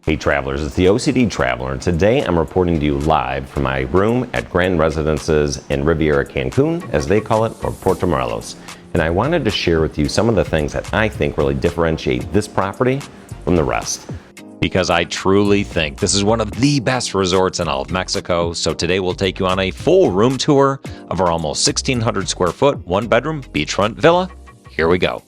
Hey travelers, it's the OCD Traveler, and today I'm reporting to you live from my room at Grand Residences in Riviera Cancun, as they call it, or Puerto Morelos. And I wanted to share with you some of the things that I think really differentiate this property from the rest. Because I truly think this is one of the best resorts in all of Mexico. So today we'll take you on a full room tour of our almost 1,600 square foot, one bedroom beachfront villa. Here we go.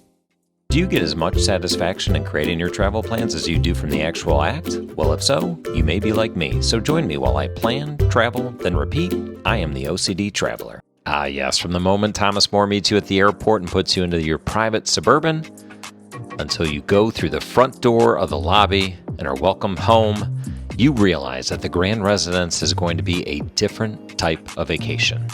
Do you get as much satisfaction in creating your travel plans as you do from the actual act? Well, if so, you may be like me. So join me while I plan, travel, then repeat. I am the OCD Traveler. Ah yes, from the moment Thomas More meets you at the airport and puts you into your private Suburban, until you go through the front door of the lobby and are welcomed home, you realize that the Grand Residence is going to be a different type of vacation.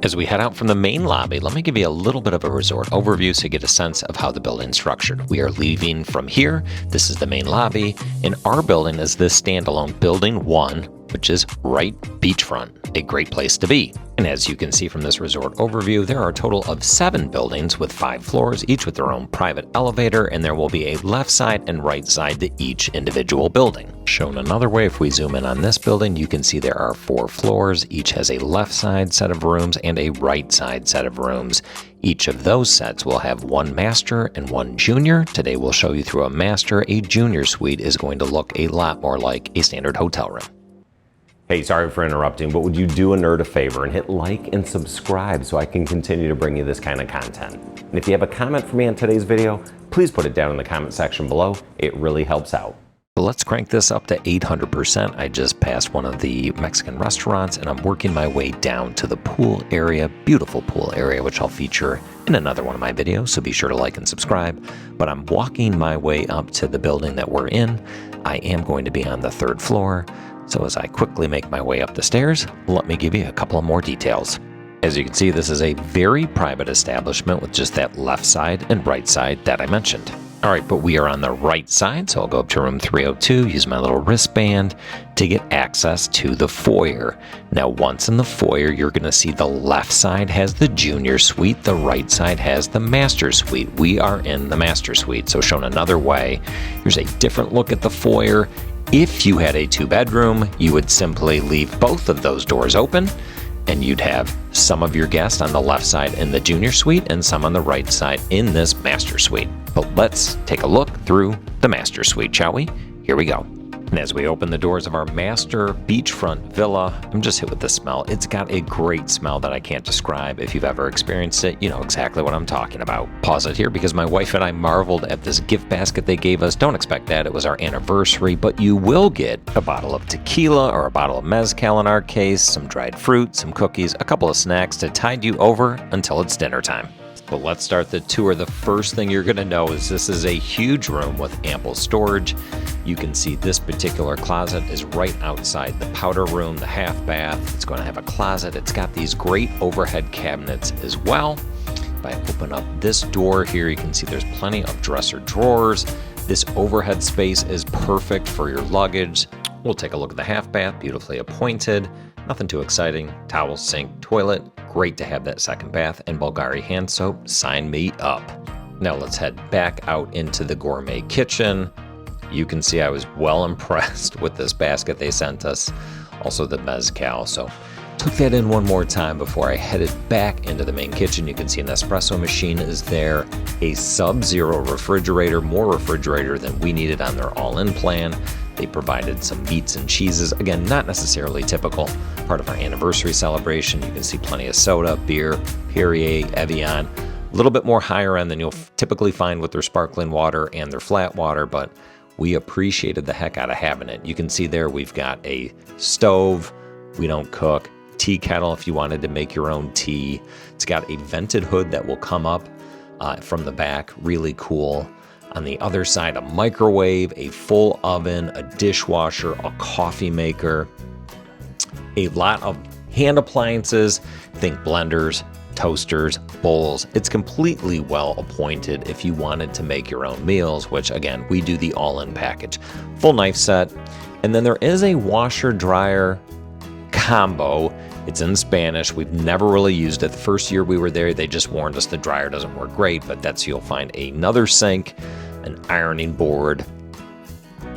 As we head out from the main lobby, let me give you a little bit of a resort overview so you get a sense of how the building's structured. We are leaving from here. This is the main lobby, and our building is this standalone Building 1, which is right beachfront, a great place to be. And as you can see from this resort overview, there are a total of 7 buildings with 5 floors, each with their own private elevator, and there will be a left side and right side to each individual building. Shown another way, if we zoom in on this building, you can see there are 4 floors. Each has a left side set of rooms and a right side set of rooms. Each of those sets will have 1 master and 1 junior. Today we'll show you through a master. A junior suite is going to look a lot more like a standard hotel room. Hey, sorry for interrupting, but would you do a nerd a favor and hit like and subscribe so I can continue to bring you this kind of content? And if you have a comment for me on today's video, please put it down in the comment section below. It really helps out. So let's crank this up to 800%. I just passed one of the Mexican restaurants and I'm working my way down to the pool area, beautiful pool area, which I'll feature in another one of my videos, so be sure to like and subscribe. But I'm walking my way up to the building that we're in. I am going to be on the 3rd floor. So as I quickly make my way up the stairs, let me give you a couple of more details. As you can see, this is a very private establishment with just that left side and right side that I mentioned. All right, but we are on the right side, so I'll go up to room 302, use my little wristband to get access to the foyer. Now, once in the foyer, you're gonna see the left side has the junior suite, the right side has the master suite. We are in the master suite, so shown another way, here's a different look at the foyer. If you had a 2-bedroom, you would simply leave both of those doors open and you'd have some of your guests on the left side in the junior suite and some on the right side in this master suite. But let's take a look through the master suite, shall we? Here we go. And as we open the doors of our master beachfront villa, I'm just hit with the smell. It's got a great smell that I can't describe. If you've ever experienced it, you know exactly what I'm talking about. Pause it here because my wife and I marveled at this gift basket they gave us. Don't expect that, it was our anniversary, but you will get a bottle of tequila or a bottle of mezcal in our case, some dried fruit, some cookies, a couple of snacks to tide you over until it's dinner time. But let's start the tour. The first thing you're going to know is this is a huge room with ample storage. You can see this particular closet is right outside the powder room, the half bath. It's going to have a closet. It's got these great overhead cabinets as well. If I open up this door here, you can see there's plenty of dresser drawers. This overhead space is perfect for your luggage. We'll take a look at the half bath, beautifully appointed. Nothing too exciting. Towel, sink, toilet. Great to have that second bath, and Bulgari hand soap. Sign me up. Now let's head back out into the gourmet kitchen. You can see I was well impressed with this basket they sent us. Also the mezcal. So took that in one more time before I headed back into the main kitchen. You can see an espresso machine is there, a Sub-Zero refrigerator, more refrigerator than we needed on their all-in plan. They provided some meats and cheeses. Again, not necessarily typical. Part of our anniversary celebration. You can see plenty of soda, beer, Perrier, Evian. A little bit more higher end than you'll typically find with their sparkling water and their flat water, but we appreciated the heck out of having it. You can see there we've got a stove. We don't cook. Tea kettle if you wanted to make your own tea. It's got a vented hood that will come up from the back. Really cool. On the other side, a microwave, a full oven, a dishwasher, a coffee maker, a lot of hand appliances. Think blenders, toasters, bowls. It's completely well appointed if you wanted to make your own meals, which again, we do the all-in package. Full knife set. And then there is a washer dryer combo. It's in Spanish. We've never really used it. The first year we were there, they just warned us the dryer doesn't work great, but you'll find another sink, an ironing board,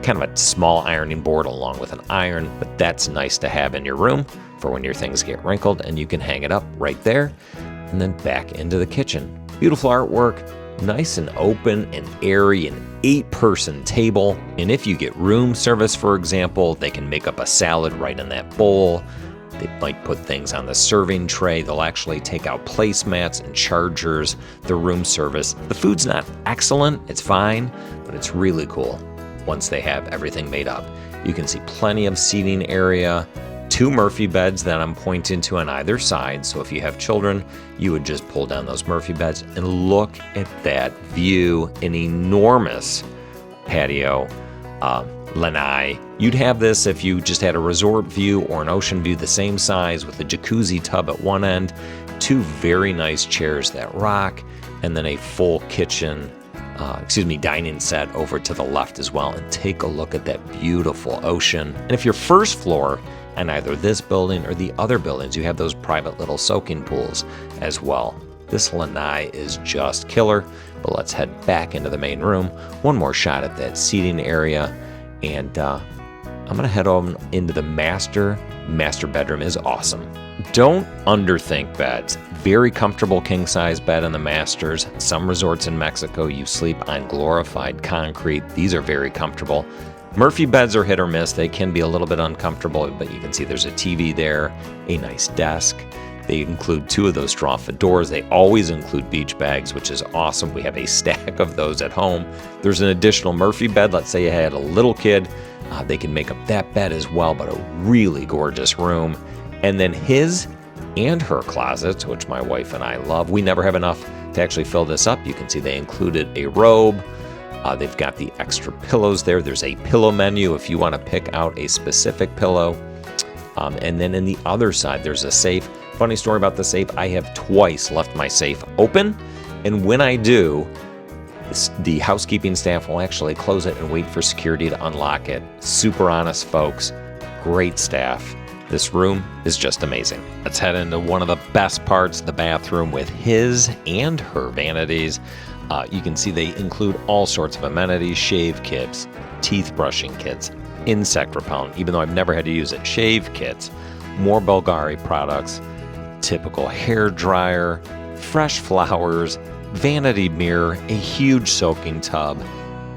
kind of a small ironing board along with an iron, but that's nice to have in your room for when your things get wrinkled, and you can hang it up right there and then back into the kitchen. Beautiful artwork, nice and open and airy, an 8-person table. And if you get room service, for example, they can make up a salad right in that bowl. They might put things on the serving tray. They'll actually take out placemats and chargers, the room service. The food's not excellent, it's fine, but it's really cool once they have everything made up. You can see plenty of seating area, 2 Murphy beds that I'm pointing to on either side. So if you have children, you would just pull down those Murphy beds and look at that view, an enormous patio. Lanai. You'd have this if you just had a resort view or an ocean view the same size with a jacuzzi tub at one end, 2 very nice chairs that rock, and then a full kitchen, dining set over to the left as well. And take a look at that beautiful ocean. And if you're first floor on either this building or the other buildings, you have those private little soaking pools as well. This Lanai is just killer, but let's head back into the main room. One more shot at that seating area. And I'm gonna head on into the master. Master bedroom is awesome. Don't underthink beds. Very comfortable king-size bed in the masters. Some resorts in Mexico, you sleep on glorified concrete. These are very comfortable. Murphy beds are hit or miss. They can be a little bit uncomfortable, but you can see there's a TV there, a nice desk. They include 2 of those straw-fit doors. They always include beach bags, which is awesome. We have a stack of those at home. There's an additional Murphy bed. Let's say you had a little kid. They can make up that bed as well, but a really gorgeous room. And then his and her closets, which my wife and I love. We never have enough to actually fill this up. You can see they included a robe. They've got the extra pillows there. There's a pillow menu if you want to pick out a specific pillow. And then in the other side, there's a safe. Funny story about the safe, I have twice left my safe open, and when I do, the housekeeping staff will actually close it and wait for security to unlock it. Super honest folks, great staff. This room is just amazing. Let's head into one of the best parts, the bathroom with his and her vanities. You can see they include all sorts of amenities, shave kits, teeth brushing kits, insect repellent, even though I've never had to use it, shave kits, more Bulgari products, typical hair dryer, fresh flowers, vanity mirror, a huge soaking tub,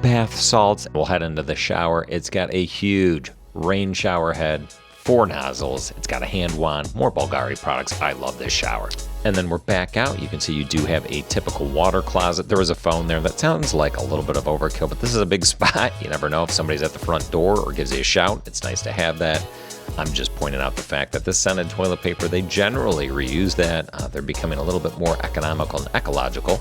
bath salts. We'll head into the shower. It's got a huge rain shower head, 4 nozzles. It's got a hand wand, more Bulgari products. I love this shower. And then we're back out. You can see you do have a typical water closet. There was a phone there. That sounds like a little bit of overkill, but this is a big spot. You never know if somebody's at the front door or gives you a shout. It's nice to have that. I'm just pointing out the fact that this scented toilet paper, they generally reuse that. They're becoming a little bit more economical and ecological.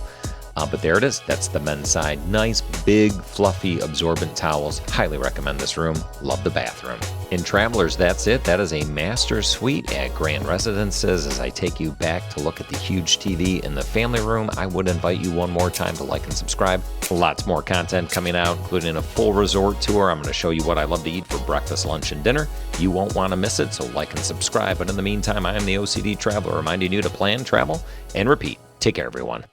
But there it is. That's the men's side. Nice, big, fluffy, absorbent towels. Highly recommend this room. Love the bathroom. In Travelers, that's it. That is a master suite at Grand Residences. As I take you back to look at the huge TV in the family room, I would invite you one more time to like and subscribe. Lots more content coming out, including a full resort tour. I'm going to show you what I love to eat for breakfast, lunch, and dinner. You won't want to miss it, so like and subscribe. But in the meantime, I am the OCD Traveler, reminding you to plan, travel, and repeat. Take care, everyone.